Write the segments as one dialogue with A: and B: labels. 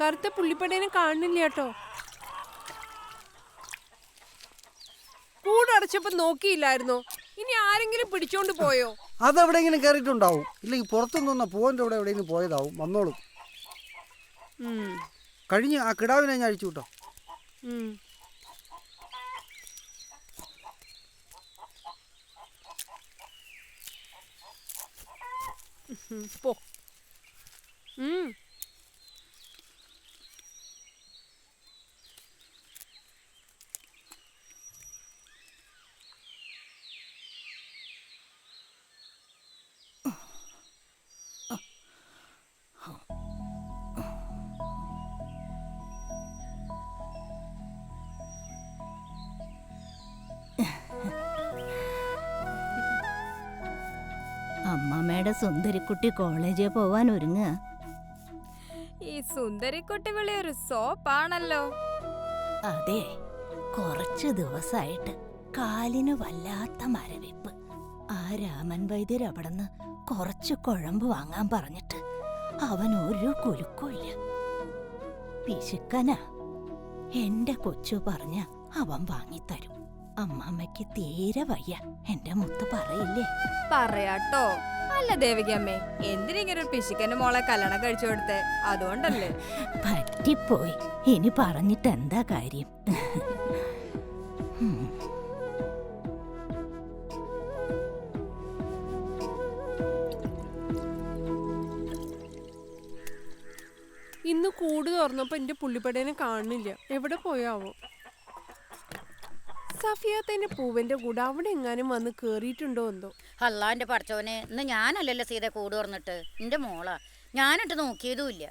A: കറുത്ത പുള്ളിപ്പടേനെ കാണുന്നില്ല കേട്ടോ. കൂടടച്ചപ്പോ നോക്കിയില്ലായിരുന്നോ? ഇനി ആരെങ്കിലും പിടിച്ചോണ്ട് പോയോ?
B: അതെവിടെയെങ്കിലും കയറിയിട്ടുണ്ടാവും. ഇല്ലെങ്കിൽ പുറത്തുനിന്ന് പൂവന്റെ അവിടെ എവിടെയെങ്കിലും പോയതാവും. വന്നോളും. കഴിഞ്ഞ് ആ കിടാവിനെ ഞാൻ അഴിച്ചു വിട്ടോ.
A: പോ.
C: അമ്മമ്മയുടെ സുന്ദരിക്കുട്ടി കോളേജിൽ പോവാൻ ഒരുങ്ങുക.
D: ഈ സുന്ദരിക്കുട്ടി വിളി ഒരു സോപ്പാണല്ലോ.
C: അതെ, കുറച്ചു ദിവസമായിട്ട് കാലിന് വല്ലാത്ത മരവിപ്പ്. ആ രാമൻ വൈദ്യർ അവിടുന്ന് കുറച്ച് കുഴമ്പ് വാങ്ങാൻ പറഞ്ഞിട്ട് അവൻ ഒരു കുലുക്കില്ല. പിശുക്കനാ. എന്റെ കൊച്ചു പറഞ്ഞ അവൻ വാങ്ങിത്തരും. അമ്മമ്മയ്ക്ക് തീരെ വയ്യ. എന്റെ മുത്ത് പറയില്ലേ?
D: പറയാട്ടോ. അല്ല ദേവികമ്മേ, എന്തിനിങ്ങനെ ഒരു പിശുക്കന്റെ മോളെ കല്യാണം കഴിച്ചു കൊടുത്തേ? അതുകൊണ്ടല്ലേ?
C: പറ്റിപ്പോയി. ഇനി പറഞ്ഞിട്ട് എന്താ കാര്യം?
A: ഇന്ന് കൂട് തുറന്നപ്പോ എന്റെ പുള്ളിപ്പടേനെ കാണുന്നില്ല. എവിടെ പോയാവോ? സഫിയാത്തന്റെ പൂവന്റെ കൂടെ അവിടെ എങ്ങാനും വന്ന് കേറിയിട്ടുണ്ടോ എന്തോ.
E: അല്ലാന്റെ പഠിച്ചോനെ, ഇന്ന് ഞാനല്ലല്ലോ സീത കൂട് തുറന്നിട്ട്. എന്റെ മോളാ. ഞാനിട്ട് നോക്കിയതുമില്ല.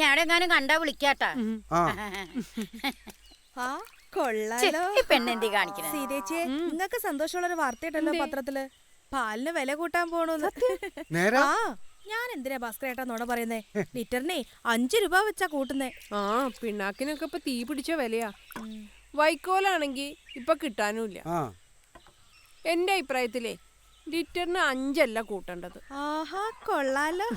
E: ഞാൻ എങ്ങാനും കണ്ടാ വിളിക്കാട്ടാ. പെണ്ണെന്തി കാണിക്കണേ?
F: സീതേച്ചേ, നിങ്ങക്ക് സന്തോഷമുള്ളൊരു വാർത്തയിട്ടല്ലോ പത്രത്തില്. പാലിന് വില കൂട്ടാൻ പോണോന്ന്. ആ, ഞാൻ എന്തിനാ ഭാസ്കരേട്ടാ നോട പറയുന്നേ? ലിറ്ററിനെ 5 രൂപ വെച്ചാ കൂട്ടുന്നേ.
A: ആ, പിണ്ണാക്കിനൊക്കെ ഇപ്പൊ തീ പിടിച്ച വിലയാ. വൈക്കോലാണെങ്കി ഇപ്പൊ കിട്ടാനുമില്ല. എന്റെ അഭിപ്രായത്തിലേ ലിറ്ററിന് 5 അല്ല കൂട്ടേണ്ടത്.
F: ആഹാ, കൊള്ളാലോ.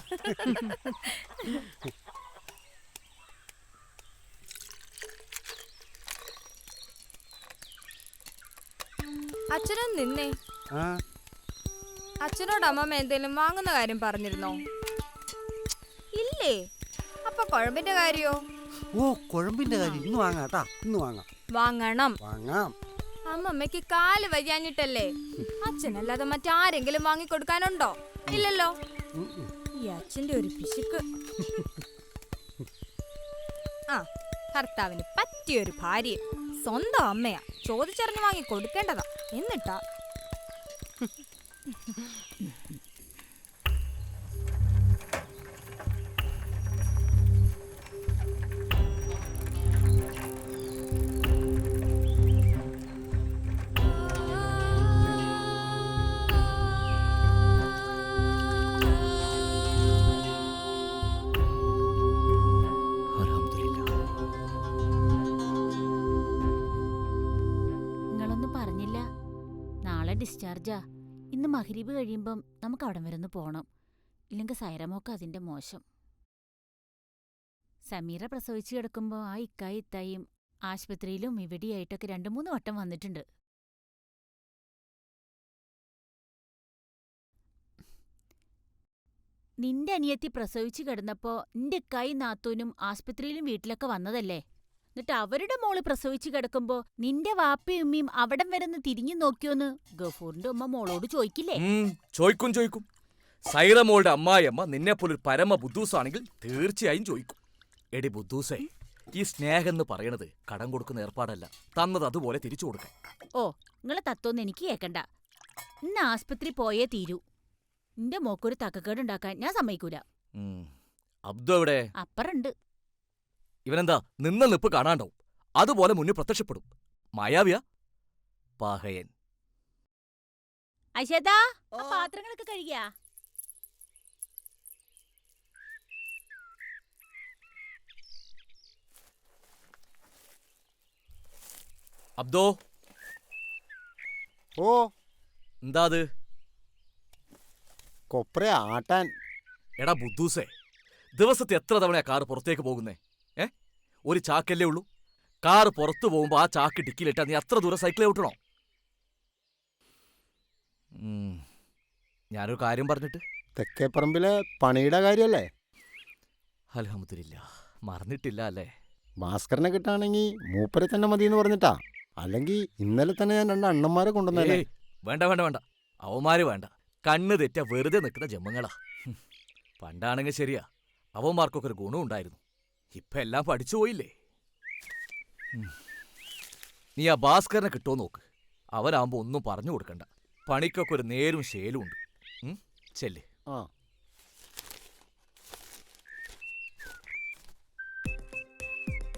D: അച്ഛനും നിന്നേ. അച്ഛനോട് അമ്മമ്മ എന്തേലും വാങ്ങുന്ന കാര്യം പറഞ്ഞിരുന്നോ? ഇല്ലേ? അപ്പൊ കുഴമ്പിന്റെ കാര്യോ?
B: ഓ, കുഴമ്പിന്റെ കാര്യം ഇന്ന് വാങ്ങാട്ടാ. ഇന്ന് വാങ്ങാം.
D: വാങ്ങണം.
B: വാങ്ങാം.
D: അമ്മമ്മക്ക് കാല് വയ്യാഞ്ഞിട്ടല്ലേ? അച്ഛനല്ലാതെ മറ്റാരെങ്കിലും വാങ്ങിക്കൊടുക്കാനുണ്ടോ? ഇല്ലല്ലോ. ഈ അച്ഛന്റെ ഒരു പിശുക്ക്. ആ, ഭർത്താവിന് പറ്റിയൊരു ഭാര്യ സ്വന്തം അമ്മയാ. ചോദിച്ചറിഞ്ഞ് വാങ്ങി കൊടുക്കേണ്ടതാ. എന്നിട്ടാ
C: ഡിസ്ചാർജാ. ഇന്ന് മഗ്‌രിബ് കഴിയുമ്പം നമുക്ക് അവിടം വരെ ഒന്ന് പോണം. ഇല്ലെങ്കിൽ സൈറമോക്ക് അതിന്റെ മോശം. സമീറ പ്രസവിച്ചു കിടക്കുമ്പോൾ ആ ഇത്തായും ആശുപത്രിയിലും ഇവിടെയായിട്ടൊക്കെ 2-3 വട്ടം വന്നിട്ടുണ്ട്. നിന്റെ അനിയത്തി പ്രസവിച്ചു കിടന്നപ്പോ നിന്റെ ഇക്കായും നാത്തൂനും ആസ്പത്രിയിലും വീട്ടിലൊക്കെ വന്നതല്ലേ? എന്നിട്ട് അവരുടെ മോള് പ്രസവിച്ചു കിടക്കുമ്പോ നിന്റെ വാപ്പയും ഉമ്മയും അവിടം വരെ തിരിഞ്ഞു നോക്കിയോന്ന് ഗഫൂറിന്റെ ഉമ്മ മോളോട് ചോദിക്കില്ലേ?
G: ചോദിക്കും. സൈറ മോളുടെ അമ്മായിയമ്മ നിന്നെപ്പോലൊരു പരമ ബുദ്ധൂസാണെങ്കിൽ തീർച്ചയായും ചോദിക്കും. എടി ബുദ്ധൂസേ, ഈ സ്നേഹം എന്ന് പറയണത് കടം കൊടുക്കുന്ന ഏർപ്പാടല്ല. തന്നത് അതുപോലെ തിരിച്ചു കൊടുക്കാൻ.
C: ഓ, നിങ്ങളെ തത്വൊന്നും എനിക്ക് കേക്കണ്ട. ഇന്ന് ആസ്പത്രി പോയേ തീരൂ. നിന്റെ മോക്കൊരു തക്കക്കേടുണ്ടാക്കാൻ ഞാൻ സമ്മതിക്കൂല.
G: അബ്ദു എവിടെ?
C: അപ്പറുണ്ട്.
G: ഇവനെന്താ നിന്ന നിപ്പ് കാണാണ്ടാവും. അതുപോലെ മുന്നിൽ പ്രത്യക്ഷപ്പെടും. മായാവിയ പാഹയൻ.
C: ഐഷേതാ, പാത്രങ്ങളൊക്കെ കഴുകിയാ?
G: അബ്ദോ.
B: ഓ,
G: എന്താ അത്?
B: കൊപ്ര ആട്ടാൻ.
G: എടാ ബുദ്ധൂസേ, ദിവസത്തെ എത്ര തവണയാ കാറ് പുറത്തേക്ക് പോകുന്നേ? ഒരു ചാക്കല്ലേ ഉള്ളൂ. കാറ് പുറത്തു പോകുമ്പോ ആ ചാക്ക് ഡിക്കിലിട്ടാ നീ അത്ര ദൂരം സൈക്കിൾ ഓട്ടണോ? ഞാനൊരു കാര്യം പറഞ്ഞിട്ട്.
H: തെക്കേപ്പറമ്പിലെ പണിയുടെ കാര്യല്ലേ?
G: അൽഹംദുലില്ലാ, മറന്നിട്ടില്ല അല്ലേ?
H: ഭാസ്കരനെ കിട്ടാണെങ്കിൽ മൂപ്പരെ തന്നെ മതിയെന്ന് പറഞ്ഞിട്ടാ. അല്ലെങ്കിൽ ഇന്നലെ തന്നെ ഞാൻ 2 അണ്ണന്മാരെ കൊണ്ടുവന്നേ.
G: വേണ്ട വേണ്ട വേണ്ട, അവന്മാര് വേണ്ട. കണ്ണ് തെറ്റ വെറുതെ നിൽക്കുന്ന ജന്മങ്ങളാ. പണ്ടാണെങ്കിൽ ശരിയാ, അവന്മാർക്കൊക്കെ ഒരു ഗുണം ഉണ്ടായിരുന്നു. ഇപ്പൊ എല്ലാം പഠിച്ചു പോയില്ലേ. നീ ആ ഭാസ്കരനെ കിട്ടുമോ നോക്ക്. അവനാകുമ്പോ ഒന്നും പറഞ്ഞു കൊടുക്കണ്ട. പണിക്കൊക്കെ ഒരു നേരും ശേലും ഉണ്ട്. ചെല്ല്.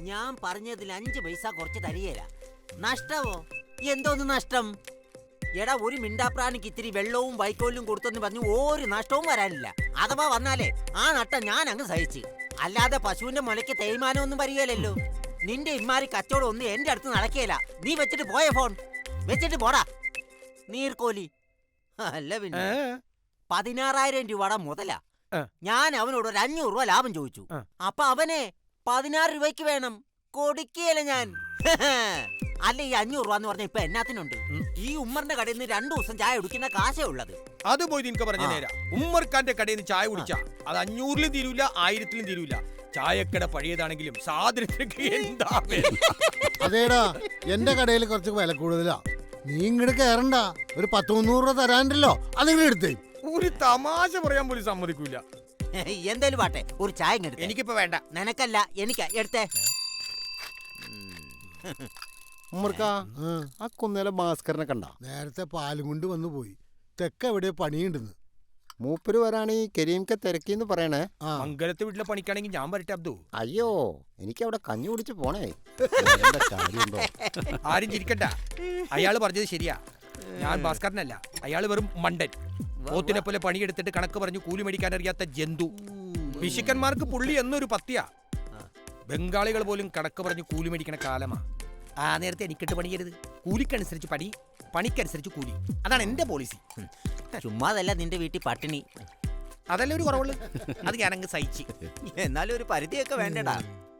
I: ഞാൻ പറഞ്ഞതിൽ 5 പൈസ കുറച്ച് തരികയില്ല. നഷ്ടമോ? എന്തോന്ന് നഷ്ടം? എടാ, ഒരു മിണ്ടാപ്രാണിക്ക് ഇത്തിരി വെള്ളവും വൈക്കോലും കൊടുത്തെന്ന് പറഞ്ഞു ഒരു നഷ്ടവും വരാനില്ല. അഥവാ വന്നാലേ ആ നട്ടം ഞാൻ അങ്ങ് സഹിച്ച്. അല്ലാതെ പശുവിന്റെ മുലയ്ക്ക് തേയ്മാനമൊന്നും വരികയില്ലല്ലോ. നിന്റെ ഇമ്മാരി കച്ചവടം ഒന്നും എന്റെ അടുത്ത് നടക്കുകയില്ല. നീ വെച്ചിട്ട് പോയ ഫോൺ വെച്ചിട്ട് പോടാ നീർക്കോലി. അല്ല പിന്നെ 16,000 രൂപയുടെ മുതലാ. ഞാൻ അവനോട് ഒരു 500 രൂപ ലാഭം ചോദിച്ചു. അപ്പൊ അവനെ 16 രൂപയ്ക്ക് വേണം. കൊടുക്കുകയല്ല ഞാൻ. അല്ല, ഈ 500 രൂപ എന്ന് പറഞ്ഞ ഇപ്പൊ എന്നാത്തിനുണ്ട്? ഈ ഉമ്മറിന്റെ കടയിൽ നിന്ന് 2 ദിവസം ചായ കുടിക്കുന്ന കാശേ ഉള്ളത്.
J: അത് പോയി നിനക്ക് പറഞ്ഞ നേരാ. ഉമ്മർക്കാന്റെ കടയിൽ നിന്ന് ചായ കുടിച്ചാ അത് 500-ലും തീരൂല, 1000-ലും തീരൂല. ചായക്കട പഴയതാണെങ്കിലും സാധനത്തിനൊക്കെ എന്താ?
H: അതേടാ, എന്റെ കടയിൽ കുറച്ച് വില കൂടുതലാ. നീ ഇങ്ങോട്ട് കയറണ്ട. ഒരു 10-300 രൂപ തരാണ്ടല്ലോ, അതിങ്ങനെ എടുത്തേ.
J: ഒരു തമാശ പറയാൻ പോലും സമ്മതിക്കൂല.
I: എന്തേലും പാട്ടെ, ഒരു ചായ എടുത്ത്.
J: എനിക്കിപ്പോ വേണ്ട.
I: നിനക്കല്ല, എനിക്കാ. എടുത്തേ.
H: ഉമ്മർക്കാ, ആ കുന്നേലെ ഭാസ്കരനെ കണ്ട?
B: നേരത്തെ പാലും കൊണ്ട് വന്നു പോയി. തെക്ക എവിടെ പണിയുണ്ടെന്ന്.
H: മൂപ്പര് വരാണെങ്കിൽ കരീംക്കെ തിരക്കിന്ന് പറയണേ.
J: മംഗലത്തെ വീട്ടിലെ പണിക്കാണെങ്കിൽ ഞാൻ വരട്ടെ അബ്ദു.
H: അയ്യോ, എനിക്ക് അവിടെ കഞ്ഞി കുടിച്ച് പോണേ.
J: ആരും ചിരിക്കണ്ട. അയാള് പറഞ്ഞത് ശരിയാ. ഞാൻ ഭാസ്കരനല്ല, അയാള് വെറും മണ്ടൻ. പോത്തിനെ പോലെ പണിയെടുത്തിട്ട് കണക്ക് പറഞ്ഞു കൂലി മേടിക്കാൻ അറിയാത്ത ജന്തു. പിശുക്കന്മാർക്ക് പുള്ളി എന്നൊരു പത്തിയാ. ബംഗാളികൾ പോലും കണക്ക് പറഞ്ഞു കൂലി മേടിക്കണ കാലമാ. ആ നേരത്തെ എനിക്കിട്ട് പണിയരുത്. കൂലിക്കനുസരിച്ച് പണി, പണിക്കനുസരിച്ച് കൂലി. അതാണ് എന്റെ പോളിസി.
I: ചുമ്മാതല്ല നിന്റെ വീട്ടിൽ പട്ടിണി.
J: അതല്ലേ ഒരു കുറവുള്ളു. അത് ഞാനങ്ങ് സഹിച്ച്.
I: എന്നാലും ഒരു പരിധിയൊക്കെ വേണ്ടടാ.